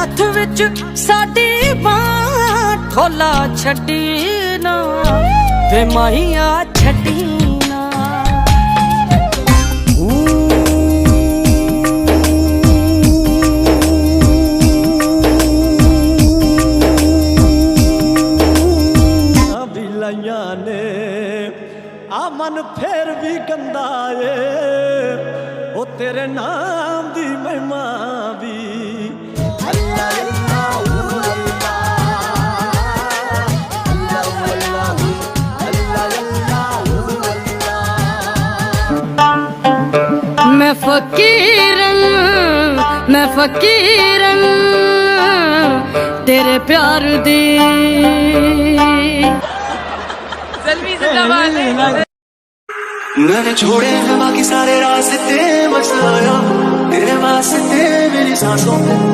ਹੱਥ ਵਿੱਚ ਸਾਡੀ ਬਾਂਹ ਢੋਲਾ ਛੱਡੀ ਨਾ ਵੇ ਮਾਹੀਆ ਛੱਡੀ ਨਾ। ਵੀ ਲਾਈਆਂ ਨੇ ਆ ਮਨ ਫੇਰ ਵੀ ਗੰਦਾ ਏ ਉਹ ਤੇਰੇ ਨਾਮ ਦੀ ਮਹਿਮਾ ਵੀ ਅੱਲਾ मैं फकीरन तेरे प्यार दी मैंने छोड़े हैं बाकी सारे रास्ते, बस आया तेरे वास्ते मेरी सांसों में।